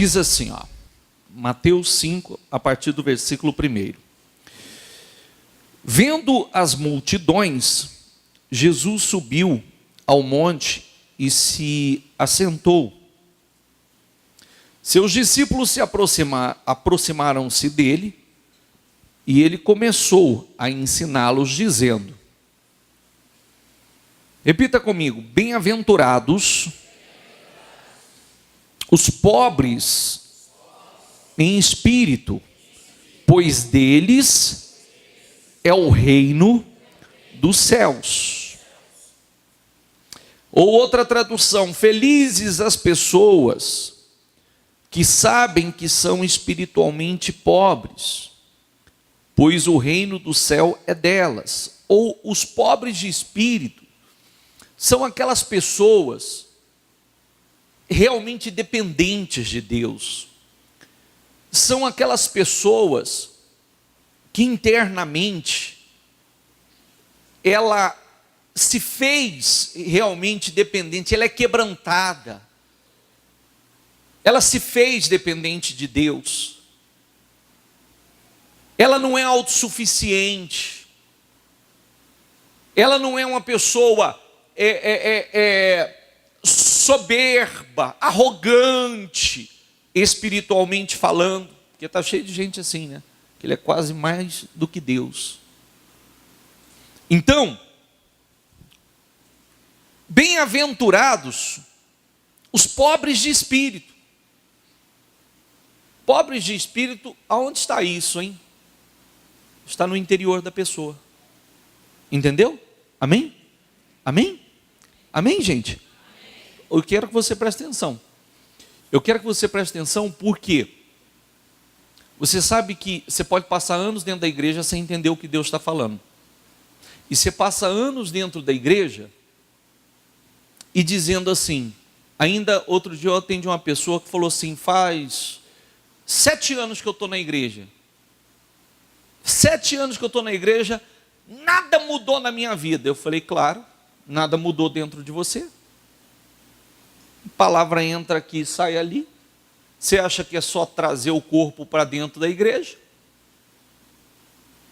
Diz assim, ó, Mateus 5, a partir do versículo 1. Vendo as multidões, Jesus subiu ao monte e se assentou. Seus discípulos se aproximaram-se dele e ele começou a ensiná-los dizendo, repita comigo, bem-aventurados os pobres em espírito, pois deles é o reino dos céus. Ou outra tradução, felizes as pessoas que sabem que são espiritualmente pobres, pois o reino do céu é delas. Ou os pobres de espírito são aquelas pessoas realmente dependentes de Deus. São aquelas pessoas que internamente ela se fez realmente dependente, ela é quebrantada. Ela se fez dependente de Deus. Ela não é autossuficiente. Ela não é uma pessoa soberba, arrogante, espiritualmente falando. Porque está cheio de gente assim, né? Que ele é quase mais do que Deus. Então, bem-aventurados os pobres de espírito. Pobres de espírito, aonde está isso, hein? Está no interior da pessoa. Entendeu? Amém? Amém? Amém, gente? Eu quero que você preste atenção. Eu quero que você preste atenção porque você sabe que você pode passar anos dentro da igreja sem entender o que Deus está falando. E você passa anos dentro da igreja e dizendo assim, ainda outro dia eu atendi uma pessoa que falou assim, faz 7 anos que eu estou na igreja. 7 anos que eu estou na igreja, nada mudou na minha vida. Eu falei, claro, nada mudou dentro de você. A palavra entra aqui e sai ali. Você acha que é só trazer o corpo para dentro da igreja?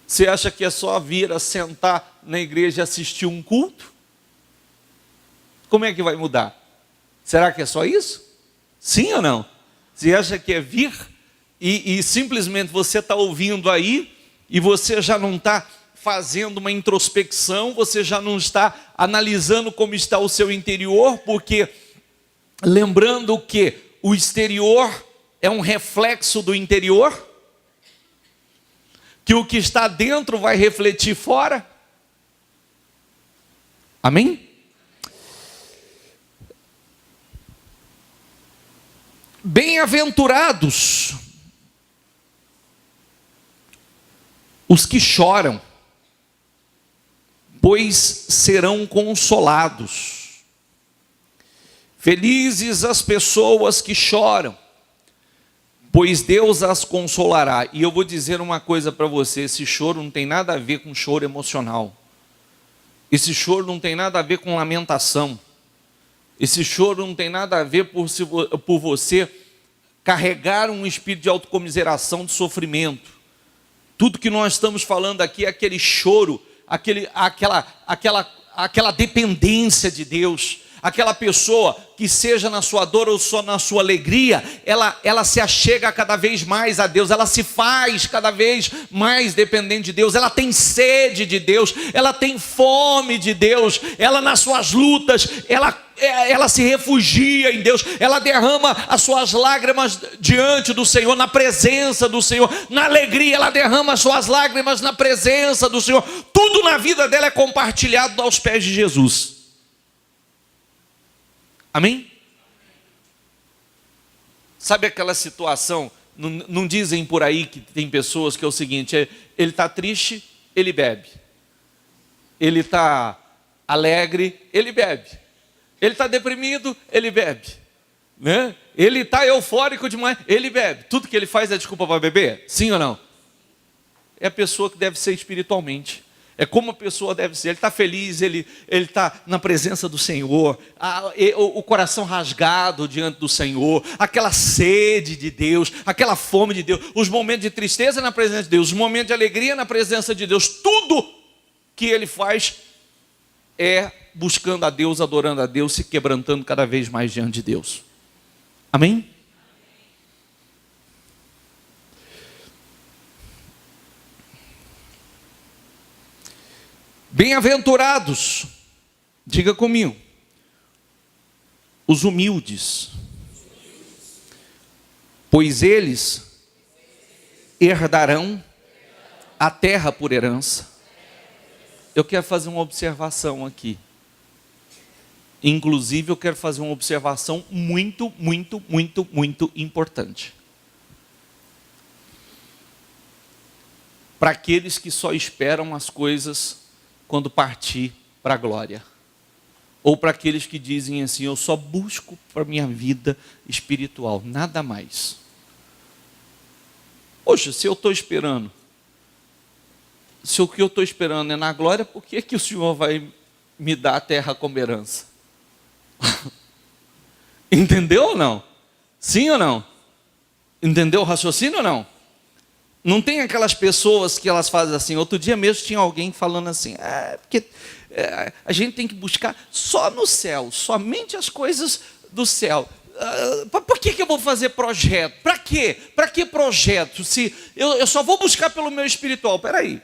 Você acha que é só vir a sentar na igreja e assistir um culto? Como é que vai mudar? Será que é só isso? Sim ou não? Você acha que é vir e simplesmente você está ouvindo aí e você já não está fazendo uma introspecção, você já não está analisando como está o seu interior, porque lembrando que o exterior é um reflexo do interior, que o que está dentro vai refletir fora. Amém? Bem-aventurados os que choram, pois serão consolados. Felizes as pessoas que choram, pois Deus as consolará. E eu vou dizer uma coisa para você, esse choro não tem nada a ver com choro emocional. Esse choro não tem nada a ver com lamentação. Esse choro não tem nada a ver por você carregar um espírito de autocomiseração, de sofrimento. Tudo que nós estamos falando aqui é aquele choro, aquela dependência de Deus. Aquela pessoa que seja na sua dor ou só na sua alegria, ela se achega cada vez mais a Deus, ela se faz cada vez mais dependente de Deus, ela tem sede de Deus, ela tem fome de Deus, ela nas suas lutas, ela se refugia em Deus, ela derrama as suas lágrimas diante do Senhor, na presença do Senhor, na alegria ela derrama as suas lágrimas na presença do Senhor, tudo na vida dela é compartilhado aos pés de Jesus. Amém? Sabe aquela situação, não dizem por aí que tem pessoas que é o seguinte, ele está triste, ele bebe. Ele está alegre, ele bebe. Ele está deprimido, ele bebe. Né? Ele está eufórico demais, ele bebe. Tudo que ele faz é desculpa para beber? Sim ou não? É a pessoa que deve ser espiritualmente. É como a pessoa deve ser. Ele está feliz, ele está na presença do Senhor, o coração rasgado diante do Senhor, aquela sede de Deus, aquela fome de Deus, os momentos de tristeza na presença de Deus, os momentos de alegria na presença de Deus, tudo que ele faz é buscando a Deus, adorando a Deus, se quebrantando cada vez mais diante de Deus. Amém? Bem-aventurados, diga comigo, os humildes, pois eles herdarão a terra por herança. Eu quero fazer uma observação aqui. Inclusive, eu quero fazer uma observação muito importante. Para aqueles que só esperam as coisas quando partir para a glória. Ou para aqueles que dizem assim, eu só busco para a minha vida espiritual, nada mais. Poxa, se eu estou esperando, se o que eu estou esperando é na glória, por que que o Senhor vai me dar a terra como herança? Entendeu ou não? Sim ou não? Entendeu o raciocínio ou não? Não tem aquelas pessoas que elas fazem assim. Outro dia mesmo tinha alguém falando assim, porque a gente tem que buscar só no céu, somente as coisas do céu. Por que eu vou fazer projeto? Para quê? Para que projeto? Se eu só vou buscar pelo meu espiritual. Espera aí,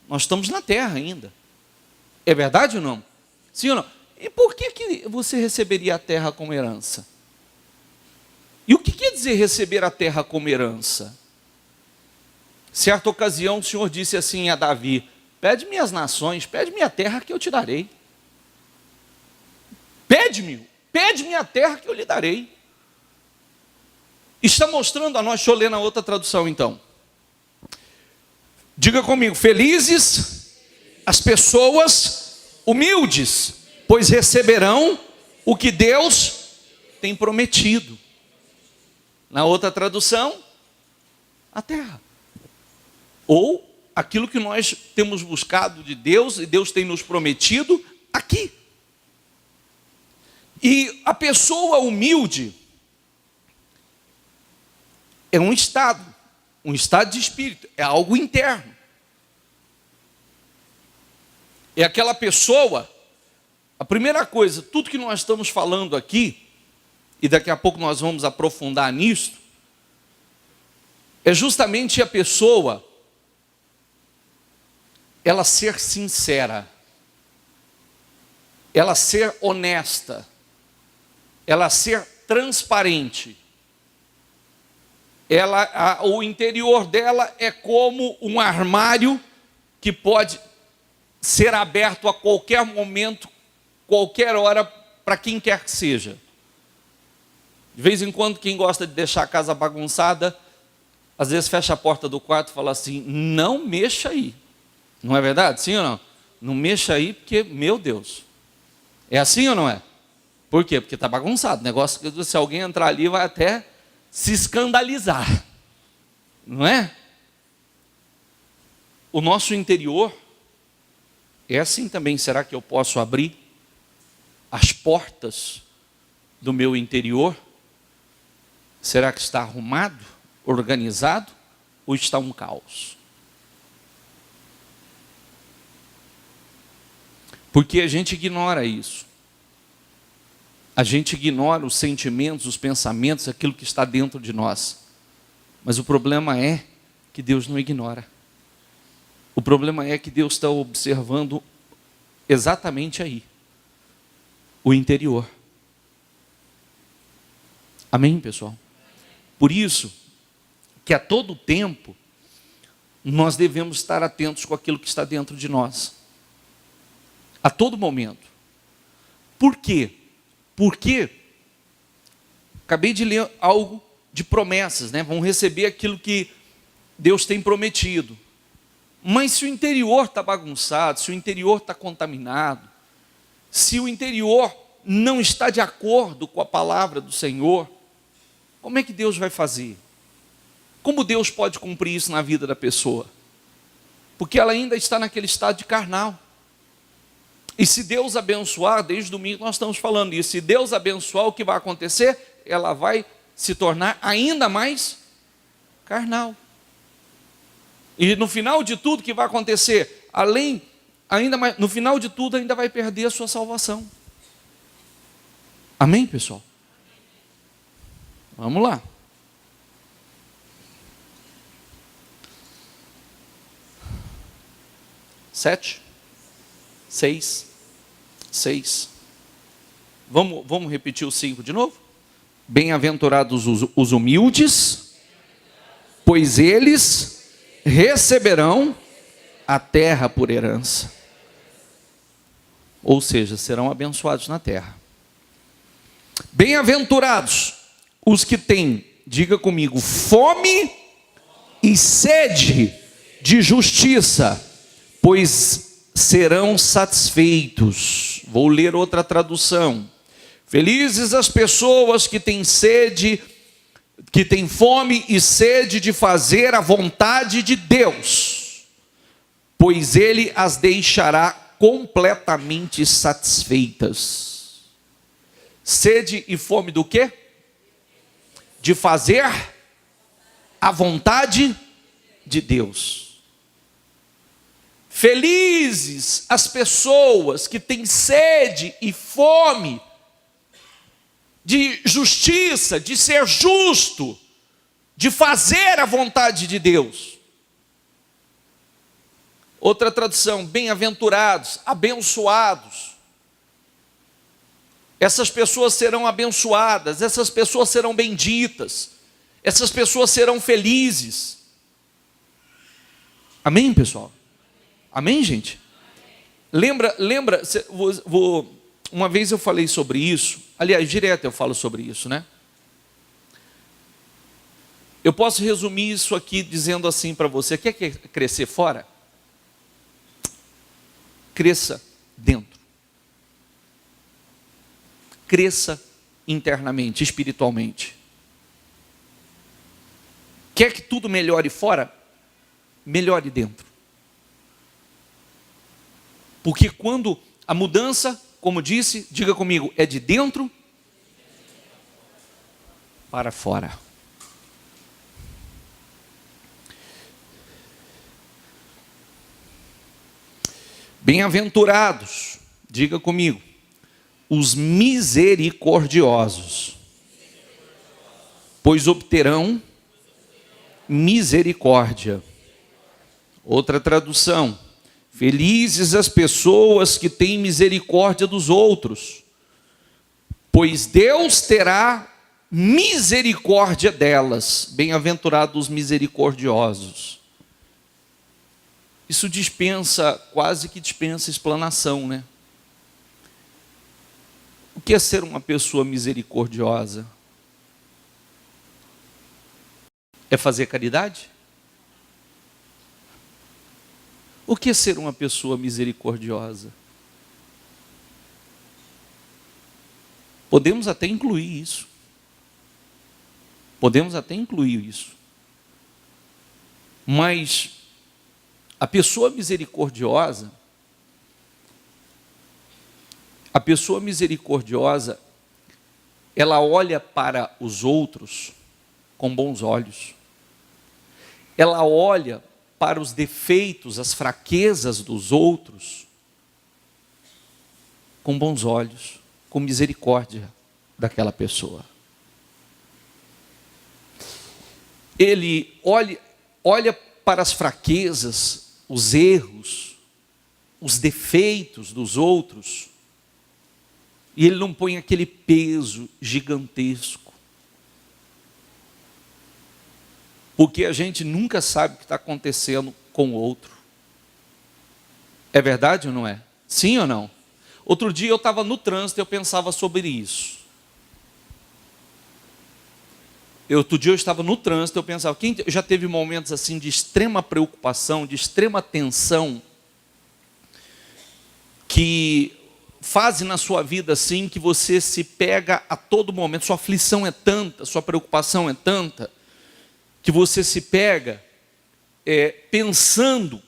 nós estamos na terra ainda. É verdade ou não? Sim ou não? E por que você receberia a terra como herança? E o que quer dizer receber a terra como herança? Certa ocasião o Senhor disse assim a Davi, pede-me as nações, pede-me a terra que eu te darei. Pede-me a terra que eu lhe darei. Está mostrando a nós, deixa eu ler na outra tradução então. Diga comigo, felizes as pessoas humildes, pois receberão o que Deus tem prometido. Na outra tradução, a terra. Ou aquilo que nós temos buscado de Deus, e Deus tem nos prometido aqui. E a pessoa humilde é um estado de espírito, é algo interno. É aquela pessoa, a primeira coisa, tudo que nós estamos falando aqui, e daqui a pouco nós vamos aprofundar nisso, é justamente a pessoa ela ser sincera, ela ser honesta, ela ser transparente. O interior dela é como um armário que pode ser aberto a qualquer momento, qualquer hora, para quem quer que seja. De vez em quando, quem gosta de deixar a casa bagunçada, às vezes fecha a porta do quarto e fala assim, não mexa aí. Não é verdade? Sim ou não? Não mexa aí porque, meu Deus. É assim ou não é? Por quê? Porque está bagunçado. O negócio que se alguém entrar ali vai até se escandalizar. Não é? O nosso interior é assim também. Será que eu posso abrir as portas do meu interior? Será que está arrumado, organizado ou está um caos? Porque a gente ignora isso. A gente ignora os sentimentos, os pensamentos, aquilo que está dentro de nós. Mas o problema é que Deus não ignora. O problema é que Deus está observando exatamente aí, o interior. Amém, pessoal? Por isso, que a todo tempo, nós devemos estar atentos com aquilo que está dentro de nós. A todo momento. Por quê? Porque acabei de ler algo de promessas, né? Vão receber aquilo que Deus tem prometido. Mas se o interior está bagunçado, se o interior está contaminado, se o interior não está de acordo com a palavra do Senhor, como é que Deus vai fazer? Como Deus pode cumprir isso na vida da pessoa? porque ela ainda está naquele estado de carnal. E se Deus abençoar, desde domingo nós estamos falando isso, se Deus abençoar, o que vai acontecer? Ela vai se tornar ainda mais carnal. E no final de tudo, o que vai acontecer? No final de tudo, ainda vai perder a sua salvação. Amém, pessoal? Vamos lá. Sete. 6. Vamos repetir o 5 de novo? Bem-aventurados os humildes, pois eles receberão a terra por herança. Ou seja, serão abençoados na terra. Bem-aventurados os que têm, diga comigo, fome e sede de justiça, pois serão satisfeitos. Vou ler outra tradução. Felizes as pessoas que têm sede, que têm fome e sede de fazer a vontade de Deus, pois Ele as deixará completamente satisfeitas. Sede e fome do quê? De fazer a vontade de Deus. Felizes as pessoas que têm sede e fome de justiça, de ser justo, de fazer a vontade de Deus. Outra tradução, bem-aventurados, abençoados. Essas pessoas serão abençoadas, essas pessoas serão benditas, essas pessoas serão felizes. Amém, pessoal? Amém, gente? Lembra, uma vez eu falei sobre isso, aliás, direto eu falo sobre isso, né? Eu posso resumir isso aqui dizendo assim para você: quer crescer fora? Cresça dentro. Cresça internamente, espiritualmente. Quer que tudo melhore fora? Melhore dentro. Porque quando a mudança, como disse, diga comigo, é de dentro para fora. Bem-aventurados, diga comigo, os misericordiosos, pois obterão misericórdia. Outra tradução, felizes as pessoas que têm misericórdia dos outros, pois Deus terá misericórdia delas. Bem-aventurados os misericordiosos. Isso quase que dispensa explanação, né? O que é ser uma pessoa misericordiosa? É fazer caridade? O que é ser uma pessoa misericordiosa? Podemos até incluir isso. Mas a pessoa misericordiosa, ela olha para os outros com bons olhos. Ela olha para os defeitos, as fraquezas dos outros com bons olhos, com misericórdia daquela pessoa. Ele olha para as fraquezas, os erros, os defeitos dos outros, e ele não põe aquele peso gigantesco. Porque a gente nunca sabe o que está acontecendo com o outro. É verdade ou não é? Sim ou não? Outro dia eu estava no trânsito e eu pensava sobre isso. Outro dia eu estava no trânsito e eu pensava, quem já teve momentos assim de extrema preocupação, de extrema tensão, que fazem na sua vida assim, que você se pega a todo momento, sua aflição é tanta, sua preocupação é tanta, que você se pega pensando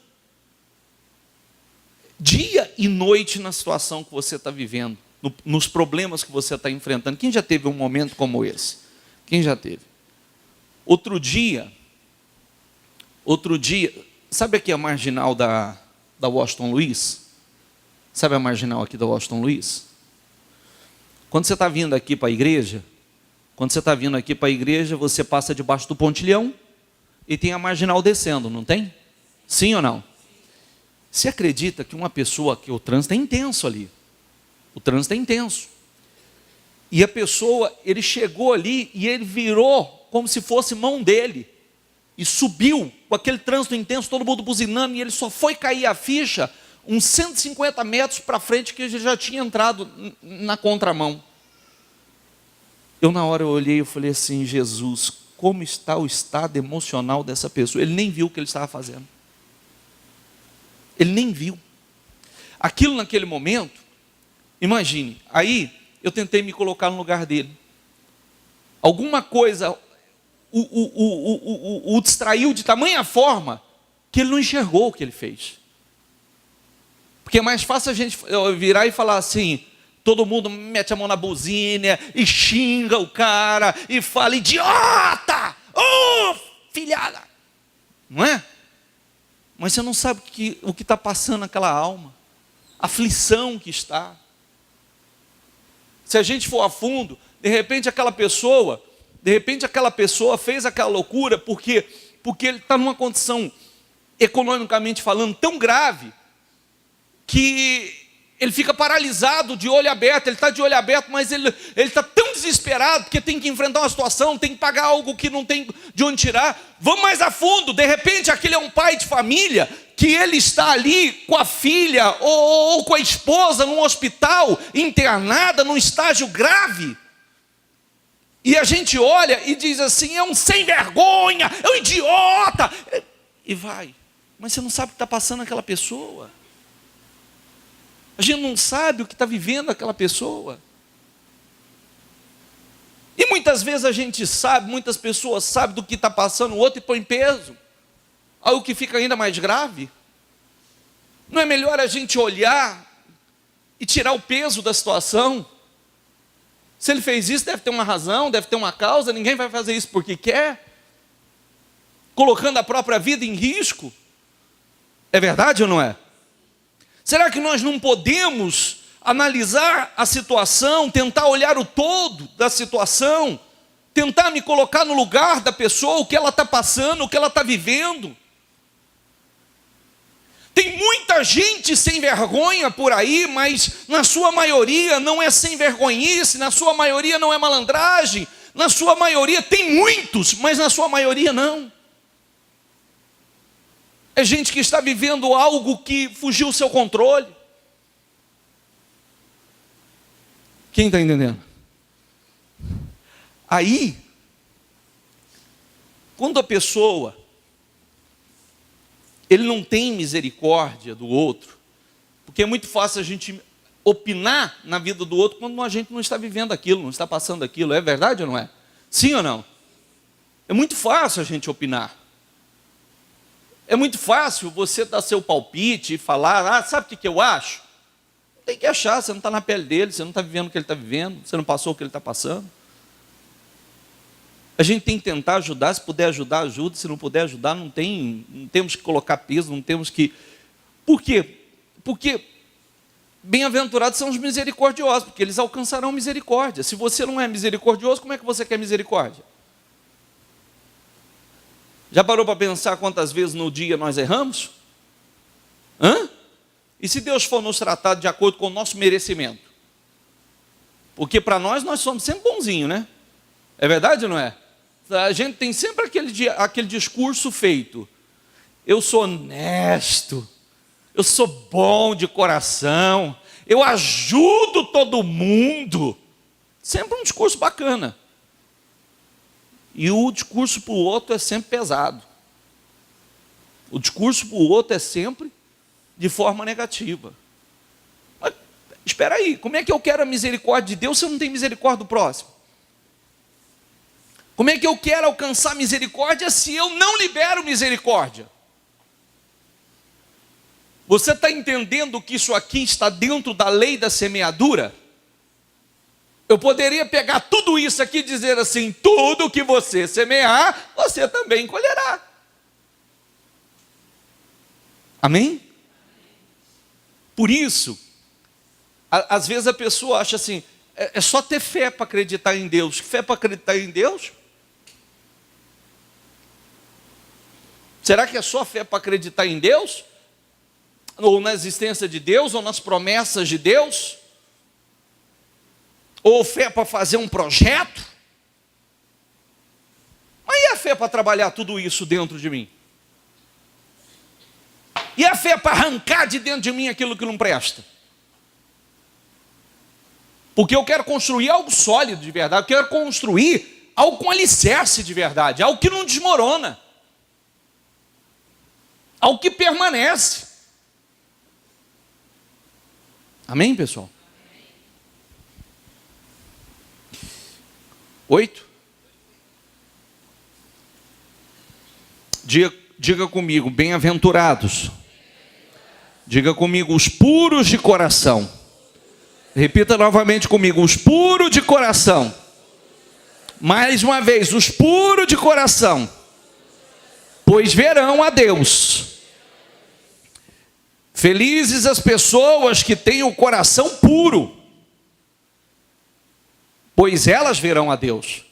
dia e noite na situação que você está vivendo, nos problemas que você está enfrentando. Quem já teve um momento como esse? Quem já teve? Outro dia, sabe aqui a marginal da Washington Luiz? Sabe a marginal aqui da Washington Luiz? Quando você está vindo aqui para a igreja, você passa debaixo do pontilhão e tem a marginal descendo, não tem? Sim ou não? Você acredita que uma pessoa, que o trânsito é intenso ali, o trânsito é intenso, e a pessoa, ele chegou ali e ele virou como se fosse mão dele, e subiu com aquele trânsito intenso, todo mundo buzinando, e ele só foi cair a ficha uns 150 metros para frente, que ele já tinha entrado na contramão. Na hora eu olhei e falei assim: Jesus, como está o estado emocional dessa pessoa? Ele nem viu o que ele estava fazendo. Ele nem viu. Aquilo naquele momento, imagine, aí eu tentei me colocar no lugar dele. Alguma coisa o distraiu de tamanha forma que ele não enxergou o que ele fez. Porque é mais fácil a gente virar e falar assim, todo mundo mete a mão na buzina e xinga o cara e fala: idiota! Oh, filhada! Não é? Mas você não sabe o que está passando naquela alma, a aflição que está. Se a gente for a fundo, de repente aquela pessoa fez aquela loucura porque ele está numa condição, economicamente falando, tão grave, que ele fica paralisado, de olho aberto. Ele está de olho aberto, mas ele está tão desesperado, porque tem que enfrentar uma situação, tem que pagar algo que não tem de onde tirar. Vamos mais a fundo, de repente aquele é um pai de família, que ele está ali com a filha, ou com a esposa, num hospital, internada, num estágio grave. E a gente olha e diz assim: é um sem vergonha, é um idiota, e vai. Mas você não sabe o que está passando naquela pessoa. A gente não sabe o que está vivendo aquela pessoa. E muitas vezes a gente sabe, muitas pessoas sabem do que está passando o outro e põe peso. Algo que fica ainda mais grave. Não é melhor a gente olhar e tirar o peso da situação? Se ele fez isso, deve ter uma razão, deve ter uma causa. Ninguém vai fazer isso porque quer, colocando a própria vida em risco. É verdade ou não é? Será que nós não podemos analisar a situação, tentar olhar o todo da situação, tentar me colocar no lugar da pessoa, o que ela está passando, o que ela está vivendo? Tem muita gente sem vergonha por aí, mas na sua maioria não é sem vergonhice, na sua maioria não é malandragem, na sua maioria tem muitos, mas na sua maioria não. É gente que está vivendo algo que fugiu do seu controle. Quem está entendendo? Aí, quando a pessoa, ele não tem misericórdia do outro, porque é muito fácil a gente opinar na vida do outro quando a gente não está vivendo aquilo, não está passando aquilo. É verdade ou não é? Sim ou não? É muito fácil a gente opinar. É muito fácil você dar seu palpite e falar: sabe o que eu acho? Não tem que achar, você não está na pele dele, você não está vivendo o que ele está vivendo, você não passou o que ele está passando. A gente tem que tentar ajudar, se puder ajudar, ajuda, se não puder ajudar, não temos que colocar peso, não temos que... Por quê? Porque bem-aventurados são os misericordiosos, porque eles alcançarão misericórdia. Se você não é misericordioso, como é que você quer misericórdia? Já parou para pensar quantas vezes no dia nós erramos? E se Deus for nos tratar de acordo com o nosso merecimento? Porque para nós somos sempre bonzinhos, né? É verdade ou não é? A gente tem sempre aquele discurso feito: eu sou honesto, eu sou bom de coração, eu ajudo todo mundo. Sempre um discurso bacana. E o discurso para o outro é sempre pesado. O discurso para o outro é sempre de forma negativa. Mas espera aí, como é que eu quero a misericórdia de Deus se eu não tenho misericórdia do próximo? Como é que eu quero alcançar misericórdia se eu não libero misericórdia? Você está entendendo que isso aqui está dentro da lei da semeadura? Eu poderia pegar tudo isso aqui e dizer assim: tudo que você semear, você também colherá. Amém? Por isso, às vezes a pessoa acha assim, é só ter fé para acreditar em Deus. Fé para acreditar em Deus? Será que é só fé para acreditar em Deus? Ou na existência de Deus, ou nas promessas de Deus? Ou fé para fazer um projeto? Mas e a fé para trabalhar tudo isso dentro de mim? E a fé para arrancar de dentro de mim aquilo que não presta? Porque eu quero construir algo sólido de verdade, eu quero construir algo com alicerce de verdade, algo que não desmorona, algo que permanece. Amém, pessoal? 8. Diga comigo, bem-aventurados. Diga comigo, os puros de coração. Repita novamente comigo, os puros de coração. Mais uma vez, os puros de coração, pois verão a Deus. Felizes as pessoas que têm o coração puro, pois elas verão a Deus.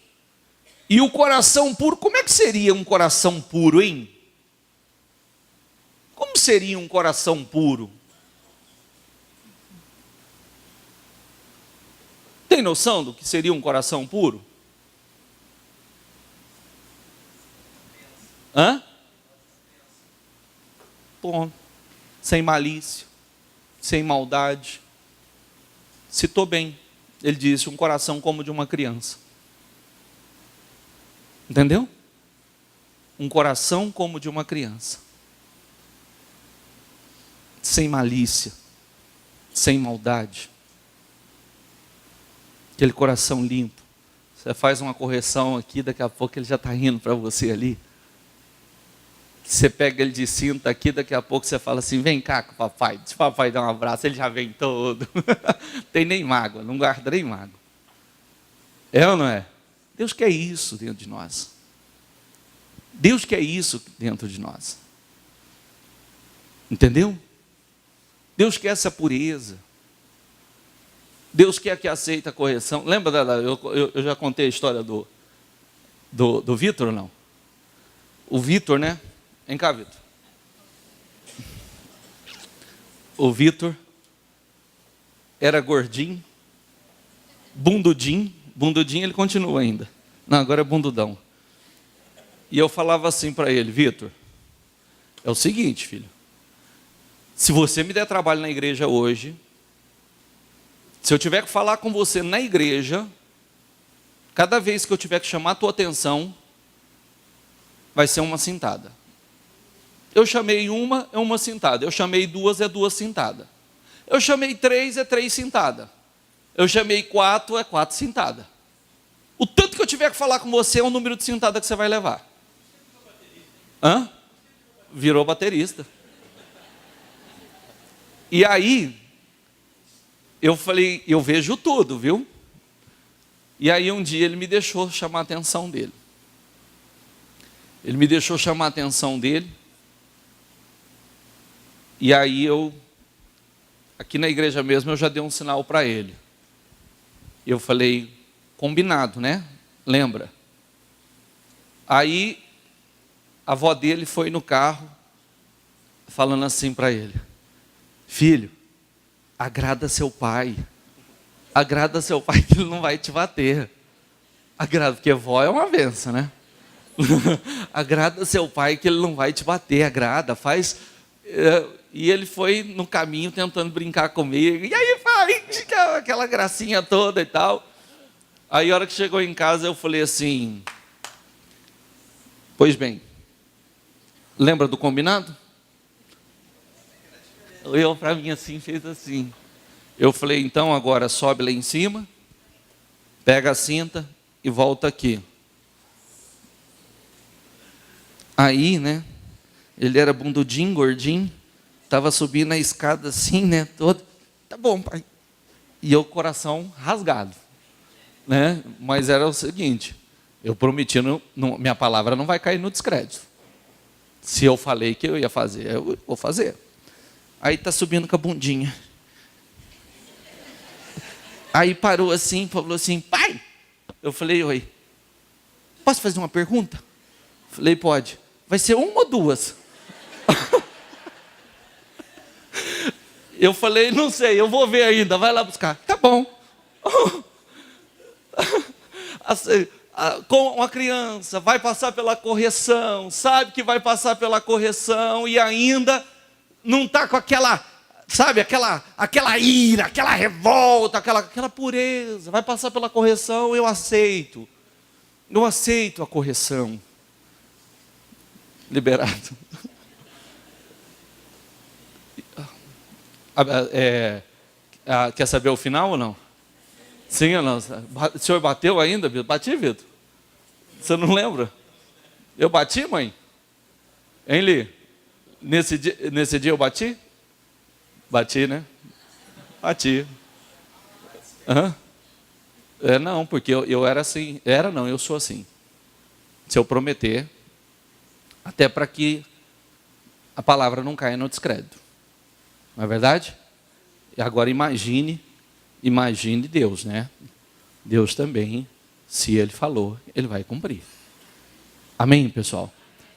E o coração puro, como é que seria um coração puro, hein? Como seria um coração puro? Tem noção do que seria um coração puro? Bom, sem malícia, sem maldade. Citou bem. Ele disse, um coração como de uma criança. Entendeu? Um coração como de uma criança. Sem malícia, sem maldade. Aquele coração limpo. Você faz uma correção aqui, daqui a pouco ele já está rindo para você ali. Você pega ele de cinto aqui, daqui a pouco você fala assim, vem cá com o papai. Se o papai dá um abraço, ele já vem todo. Tem nem mágoa, não guarda nem mágoa. É ou não é? Deus quer isso dentro de nós. Deus quer isso dentro de nós. Entendeu? Deus quer essa pureza. Deus quer que aceite a correção. Lembra eu já contei a história do Vitor ou não? O Vitor, né? Vem cá, Vitor. O Vitor era gordinho, bundudinho ele continua ainda. Não, agora é bundudão. E eu falava assim para ele, Vitor, é o seguinte, filho, se você me der trabalho na igreja hoje, se eu tiver que falar com você na igreja, cada vez que eu tiver que chamar a tua atenção, vai ser uma cintada. Eu chamei uma, é uma cintada. Eu chamei duas, é duas cintadas. Eu chamei três, é três cintadas. Eu chamei quatro, é quatro cintadas. O tanto que eu tiver que falar com você é o número de cintada que você vai levar. Virou baterista. E aí, eu falei, eu vejo tudo, viu? E aí um dia ele me deixou chamar a atenção dele. Ele me deixou chamar a atenção dele. E aí aqui na igreja mesmo, eu já dei um sinal para ele. Eu falei, combinado, né? Lembra? Aí, a avó dele foi no carro, falando assim para ele, filho, agrada seu pai que ele não vai te bater. Agrada, porque vó é uma benção, né? Agrada seu pai que ele não vai te bater, agrada, faz... E ele foi no caminho tentando brincar comigo. E aí, pai, aquela gracinha toda e tal. Aí, a hora que chegou em casa, eu falei assim, pois bem, lembra do combinado? Eu, para mim, assim, fez assim. Eu falei, então, agora sobe lá em cima, pega a cinta e volta aqui. Aí, né, ele era bundudinho, gordinho, estava subindo a escada assim, né? Todo. Tá bom, pai. E eu, coração rasgado, né? Mas era o seguinte: eu prometi, minha palavra não vai cair no descrédito. Se eu falei que eu ia fazer, eu vou fazer. Aí tá subindo com a bundinha. Aí parou assim, falou assim: pai. Eu falei: oi. Posso fazer uma pergunta? Falei: pode. Vai ser uma ou duas? Eu falei: não sei, eu vou ver ainda, vai lá buscar. Tá bom. Assim, com uma criança, vai passar pela correção, sabe que vai passar pela correção e ainda não está com aquela, sabe, aquela ira, aquela revolta, aquela pureza, vai passar pela correção, eu aceito a correção. Liberado. Quer saber o final ou não? Sim ou não? O senhor bateu ainda, Vitor? Bati, Vitor? Você não lembra? Eu bati, mãe? Hein, Li? Nesse dia eu bati? Bati, né? Bati. Uhum. Não, porque eu era assim. Eu sou assim. Se eu prometer, até para que a palavra não caia no descrédito. Não é verdade? E agora imagine Deus, né? Deus também, se Ele falou, Ele vai cumprir. Amém, pessoal?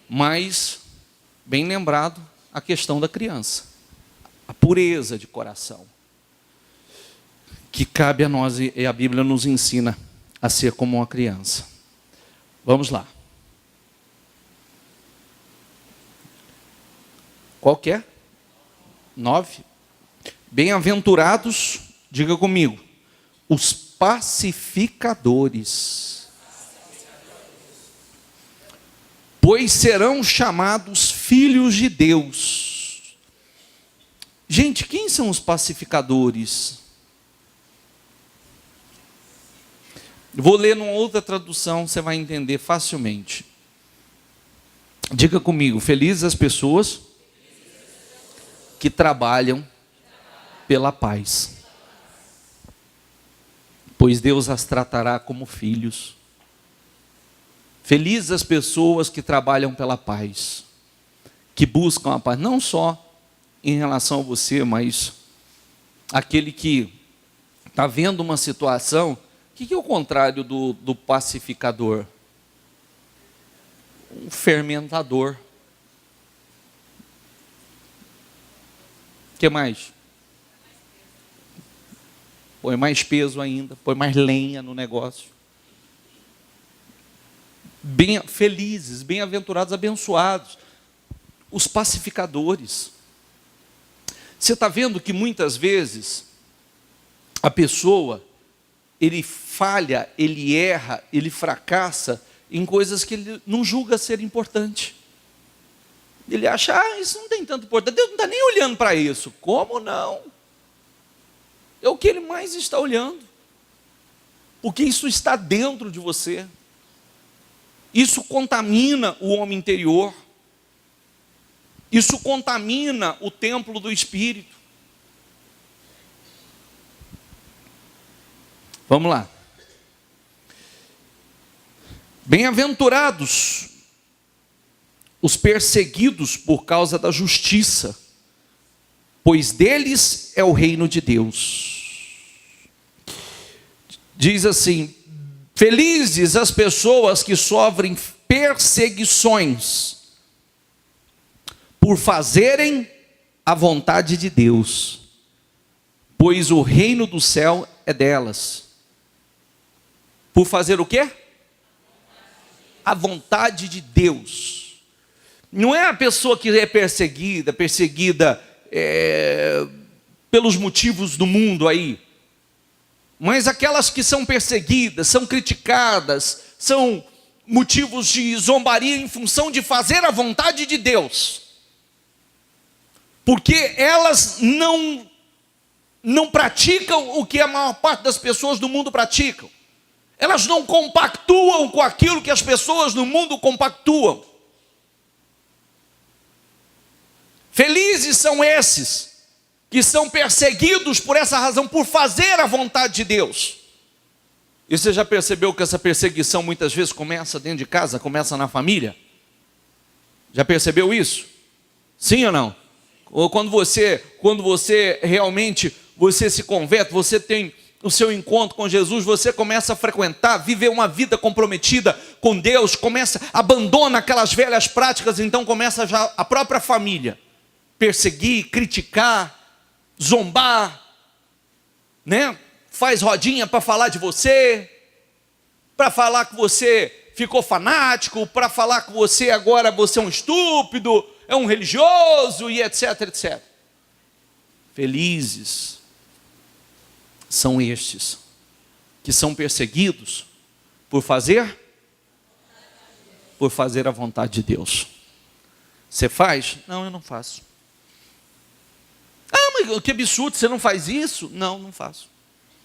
Mas, bem lembrado, a questão da criança. A pureza de coração. Que cabe a nós, e a Bíblia nos ensina a ser como uma criança. Vamos lá. Qual que é? 9. Bem-aventurados, diga comigo, os pacificadores, pois serão chamados filhos de Deus. Gente, quem são os pacificadores? Vou ler numa outra tradução, você vai entender facilmente. Diga comigo, felizes as pessoas que trabalham pela paz, pois Deus as tratará como filhos. Felizes as pessoas que trabalham pela paz, que buscam a paz, não só em relação a você, mas aquele que está vendo uma situação. O que é o contrário do pacificador? Um fermentador. O que mais? Põe mais peso ainda, põe mais lenha no negócio. Felizes, bem-aventurados, abençoados, os pacificadores. Você está vendo que muitas vezes a pessoa, ele falha, ele erra, ele fracassa em coisas que ele não julga ser importante. Ele acha, isso não tem tanto importância, Deus não está nem olhando para isso. Como não? É o que Ele mais está olhando. Porque isso está dentro de você. Isso contamina o homem interior. Isso contamina o templo do Espírito. Vamos lá. Bem-aventurados os perseguidos por causa da justiça, pois deles é o reino de Deus. Diz assim: felizes as pessoas que sofrem perseguições por fazerem a vontade de Deus, pois o reino do céu é delas. Por fazer o quê? A vontade de Deus. Não é a pessoa que é perseguida pelos motivos do mundo aí, mas aquelas que são perseguidas, são criticadas, são motivos de zombaria em função de fazer a vontade de Deus, porque elas não praticam o que a maior parte das pessoas do mundo praticam. Elas não compactuam com aquilo que as pessoas no mundo compactuam. Felizes são esses que são perseguidos por essa razão, por fazer a vontade de Deus. E você já percebeu que essa perseguição muitas vezes começa dentro de casa, começa na família? Já percebeu isso? Sim ou não? Ou quando você realmente você se converte, você tem o seu encontro com Jesus, você começa a frequentar, viver uma vida comprometida com Deus, abandona aquelas velhas práticas, então começa já a própria família perseguir, criticar, zombar, né? Faz rodinha para falar de você, para falar que você ficou fanático, para falar que você agora é um estúpido, é um religioso e etc, etc. Felizes são estes que são perseguidos por fazer a vontade de Deus. Você faz? Não, eu não faço. Ah, mas que absurdo, você não faz isso? Não, não faço.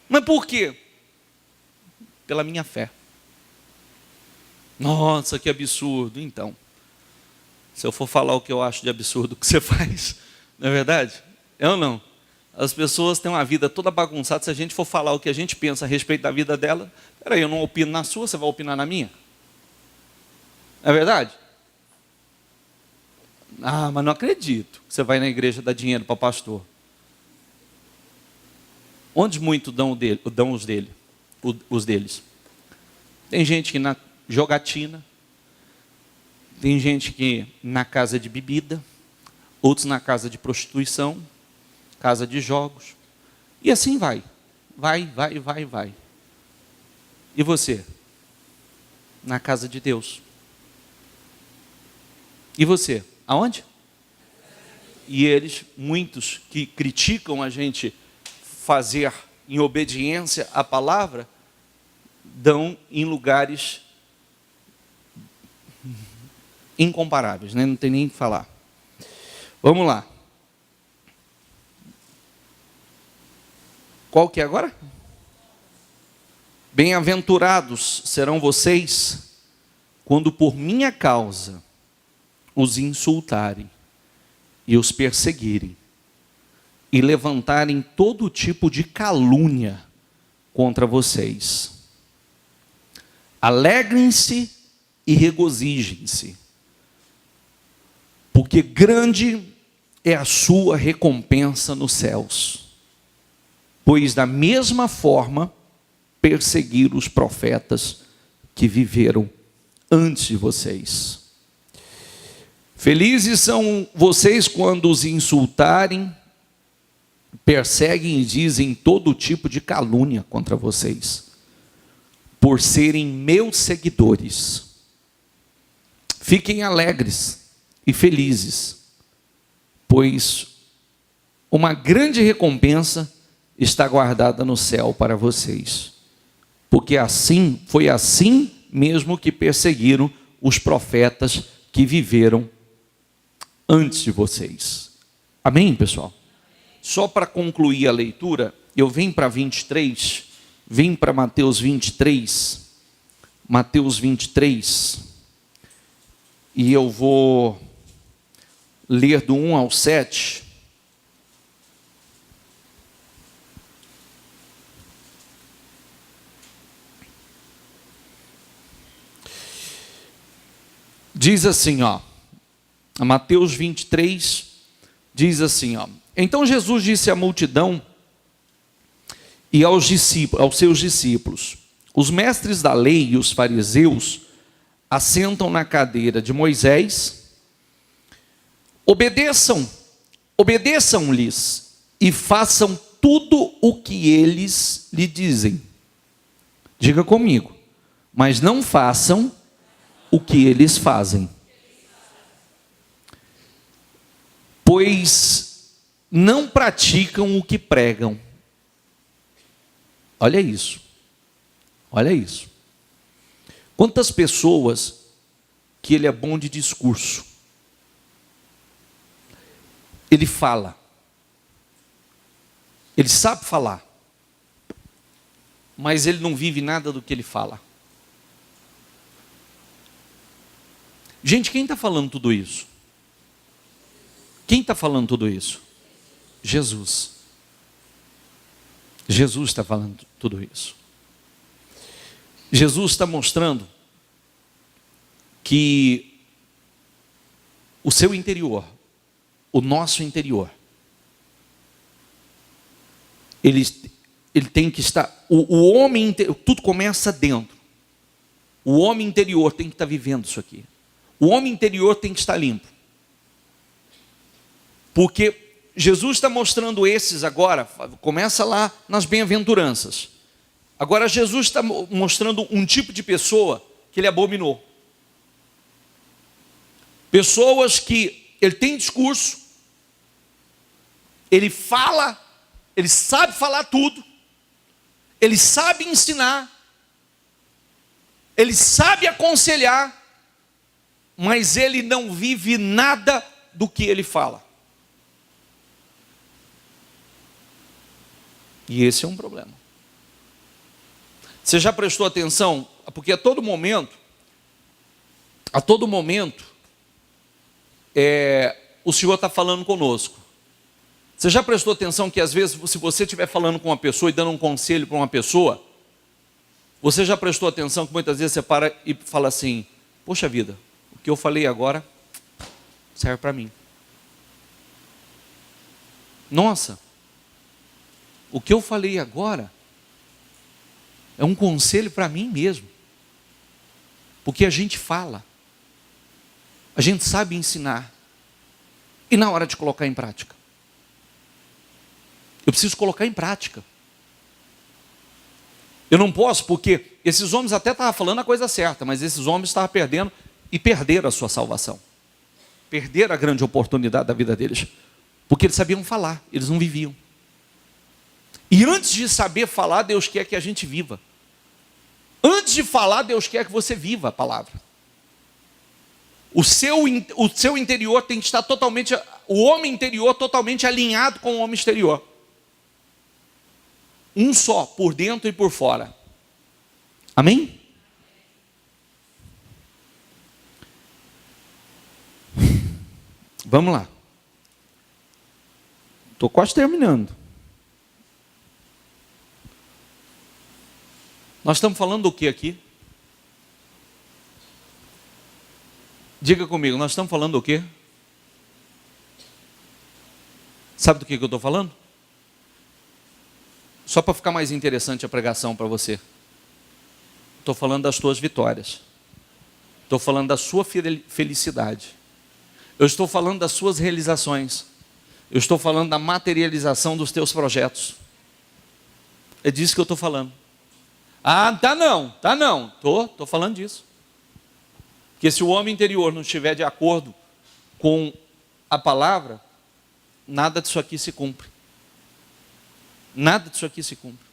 Mas por quê? Pela minha fé. Nossa, que absurdo. Então, se eu for falar o que eu acho de absurdo que você faz, não é verdade? É ou não? As pessoas têm uma vida toda bagunçada. Se a gente for falar o que a gente pensa a respeito da vida dela, peraí, eu não opino na sua, você vai opinar na minha? É verdade? Ah, mas não acredito que você vai na igreja dar dinheiro para pastor. Onde muito dão os deles? Tem gente que na jogatina, tem gente que na casa de bebida, outros na casa de prostituição, casa de jogos, e assim vai. E você? Na casa de Deus. E você? Aonde? E eles, muitos que criticam a gente fazer em obediência à palavra, dão em lugares incomparáveis, né? Não tem nem o que falar. Vamos lá. Qual que é agora? Bem-aventurados serão vocês quando por minha causa os insultarem e os perseguirem e levantarem todo tipo de calúnia contra vocês. Alegrem-se e regozijem-se, porque grande é a sua recompensa nos céus, pois da mesma forma perseguiram os profetas que viveram antes de vocês. Felizes são vocês quando os insultarem, perseguem e dizem todo tipo de calúnia contra vocês, por serem meus seguidores. Fiquem alegres e felizes, pois uma grande recompensa está guardada no céu para vocês, porque foi assim mesmo que perseguiram os profetas que viveram antes de vocês. Amém, pessoal? Só para concluir a leitura, eu venho para 23, vim para Mateus 23, e eu vou ler do 1 ao 7. Diz assim, ó, Mateus 23, diz assim, ó: Então Jesus disse à multidão e aos seus discípulos: os mestres da lei e os fariseus assentam na cadeira de Moisés, obedeçam-lhes e façam tudo o que eles lhe dizem. Diga comigo, mas não façam o que eles fazem, pois não praticam o que pregam. Olha isso, olha isso. Quantas pessoas que ele é bom de discurso, ele fala, ele sabe falar, mas ele não vive nada do que ele fala. Gente, quem está falando tudo isso? Quem está falando tudo isso? Jesus. Jesus está falando tudo isso. Jesus está mostrando que o seu interior, o nosso interior, ele tem que estar, o homem, tudo começa dentro. O homem interior tem que estar vivendo isso aqui. O homem interior tem que estar limpo. Porque Jesus está mostrando esses agora, começa lá nas bem-aventuranças. Agora Jesus está mostrando um tipo de pessoa que ele abominou. Pessoas que ele tem discurso, ele fala, ele sabe falar tudo, ele sabe ensinar, ele sabe aconselhar, mas ele não vive nada do que ele fala. E esse é um problema. Você já prestou atenção? Porque a todo momento, o Senhor está falando conosco. Você já prestou atenção que às vezes, se você estiver falando com uma pessoa e dando um conselho para uma pessoa, você já prestou atenção que muitas vezes você para e fala assim: poxa vida, o que eu falei agora serve para mim. Nossa, o que eu falei agora é um conselho para mim mesmo. Porque a gente fala, a gente sabe ensinar, e na hora de colocar em prática, eu preciso colocar em prática. Eu não posso, porque esses homens até estavam falando a coisa certa, mas esses homens estavam perdendo e perderam a sua salvação. Perderam a grande oportunidade da vida deles. Porque eles sabiam falar, eles não viviam. E antes de saber falar, Deus quer que a gente viva. Antes de falar, Deus quer que você viva a palavra. O seu interior tem que estar totalmente, o homem interior totalmente alinhado com o homem exterior. Um só, por dentro e por fora. Amém? Vamos lá. Estou quase terminando. Nós estamos falando do que aqui? Diga comigo, nós estamos falando do quê? Sabe do que eu estou falando? Só para ficar mais interessante a pregação para você. Estou falando das tuas vitórias. Estou falando da sua felicidade. Eu estou falando das suas realizações. Eu estou falando da materialização dos teus projetos. É disso que eu estou falando. Ah, tá não. Estou falando disso. Porque se o homem interior não estiver de acordo com a palavra, nada disso aqui se cumpre. Nada disso aqui se cumpre.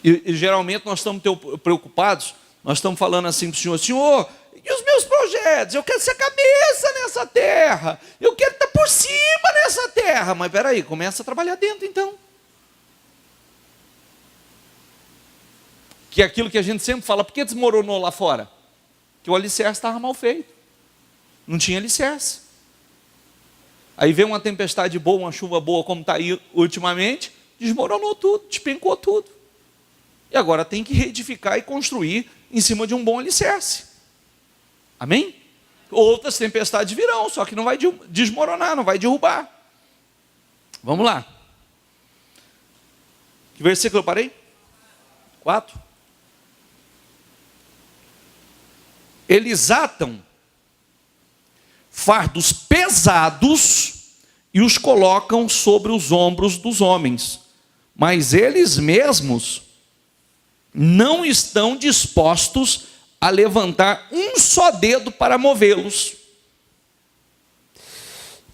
E geralmente nós estamos preocupados, nós estamos falando assim para o Senhor: Senhor, e os meus projetos? Eu quero ser cabeça nessa terra, eu quero estar por cima nessa terra. Mas espera aí, começa a trabalhar dentro então. Que é aquilo que a gente sempre fala: por que desmoronou lá fora? Que o alicerce estava mal feito, não tinha alicerce. Aí veio uma tempestade boa, uma chuva boa, como está aí ultimamente, desmoronou tudo, despencou tudo. E agora tem que reedificar e construir em cima de um bom alicerce. Amém? Outras tempestades virão, só que não vai desmoronar, não vai derrubar. Vamos lá. Que versículo eu parei? 4. Eles atam fardos pesados e os colocam sobre os ombros dos homens, mas eles mesmos não estão dispostos a levantar um só dedo para movê-los.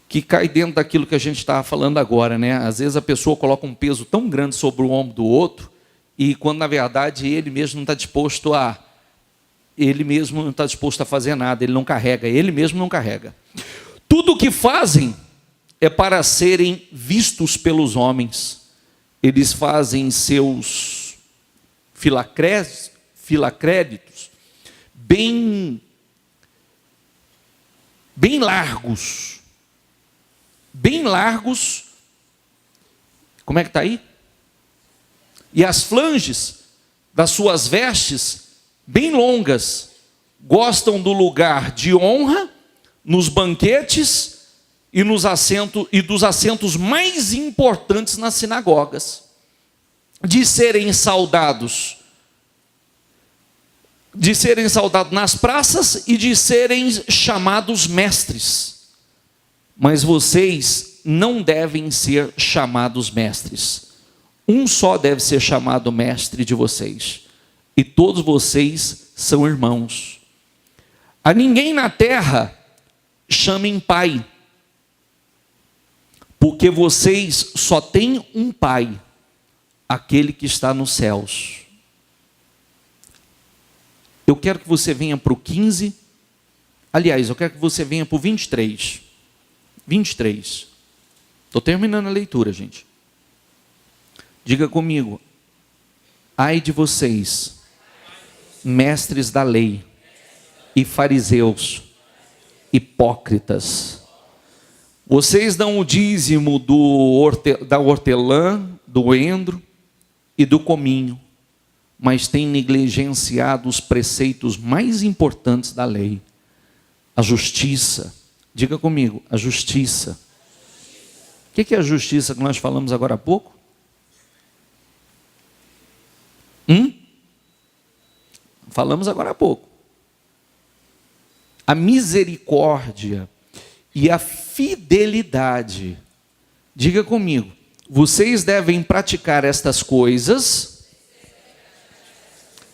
Que cai dentro daquilo que a gente estava falando agora, né? Às vezes a pessoa coloca um peso tão grande sobre o ombro do outro, e quando na verdade ele mesmo não está disposto a fazer nada, ele não carrega, ele mesmo não carrega. Tudo o que fazem é para serem vistos pelos homens. Eles fazem seus filacréditos bem largos, bem largos. Como é que está aí? E as flanges das suas vestes bem longas. Gostam do lugar de honra nos banquetes e dos assentos mais importantes nas sinagogas, de serem saudados nas praças e de serem chamados mestres. Mas vocês não devem ser chamados mestres. Um só deve ser chamado mestre de vocês, e todos vocês são irmãos. A ninguém na terra chamem pai, porque vocês só têm um pai, aquele que está nos céus. Eu quero que você venha para o 15, aliás, eu quero que você venha para o 23. 23. Estou terminando a leitura, gente. Diga comigo: ai de vocês, mestres da lei e fariseus, hipócritas. Vocês dão o dízimo da hortelã, do endro e do cominho, mas têm negligenciado os preceitos mais importantes da lei: a justiça. Diga comigo, a justiça. O que é a justiça que nós falamos agora há pouco? Falamos agora há pouco. A misericórdia e a fidelidade. Diga comigo, vocês devem praticar estas coisas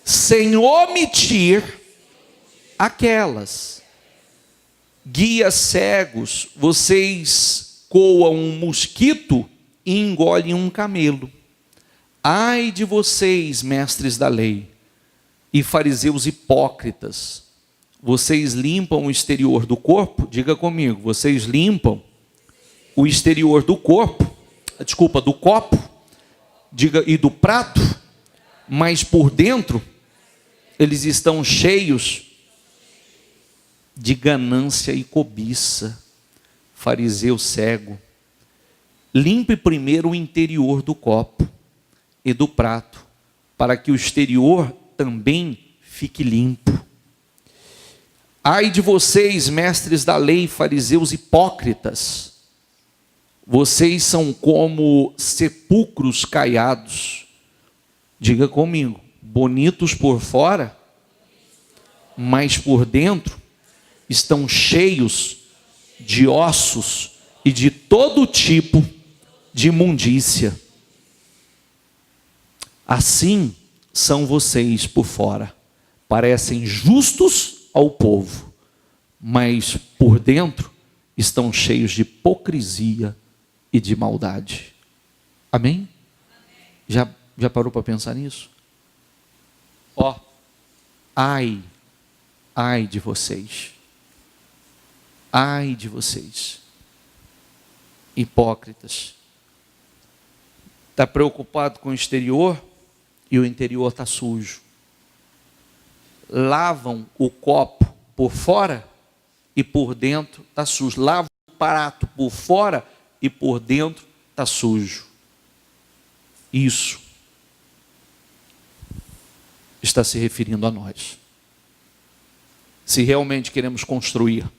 sem omitir aquelas. Guias cegos, vocês coam um mosquito e engolem um camelo. Ai de vocês, mestres da lei e fariseus hipócritas, vocês limpam o exterior do corpo. Diga comigo, vocês limpam o exterior do corpo, do copo, e do prato, mas por dentro eles estão cheios de ganância e cobiça. Fariseu cego, limpe primeiro o interior do copo e do prato, para que o exterior também fique limpo. Ai de vocês, mestres da lei e fariseus hipócritas, vocês são como sepulcros caiados. Diga comigo, bonitos por fora, mas por dentro estão cheios de ossos e de todo tipo de imundícia. Assim são vocês por fora, parecem justos ao povo, mas por dentro estão cheios de hipocrisia e de maldade. Amém? Já parou para pensar nisso? Ai de vocês. Ai de vocês, hipócritas. Está preocupado com o exterior e o interior está sujo. Lavam o copo por fora e por dentro está sujo. Lavam o prato por fora e por dentro está sujo. Isso está se referindo a nós. Se realmente queremos construir,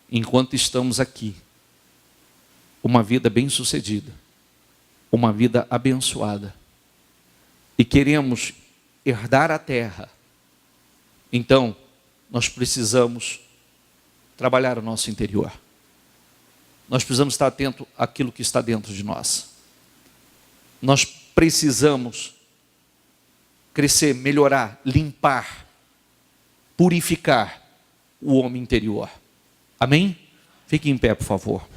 enquanto estamos aqui, uma vida bem-sucedida, uma vida abençoada, e queremos herdar a terra, então nós precisamos trabalhar o nosso interior. Nós precisamos estar atento àquilo que está dentro de nós. Nós precisamos crescer, melhorar, limpar, purificar o homem interior. Amém? Fique em pé, por favor.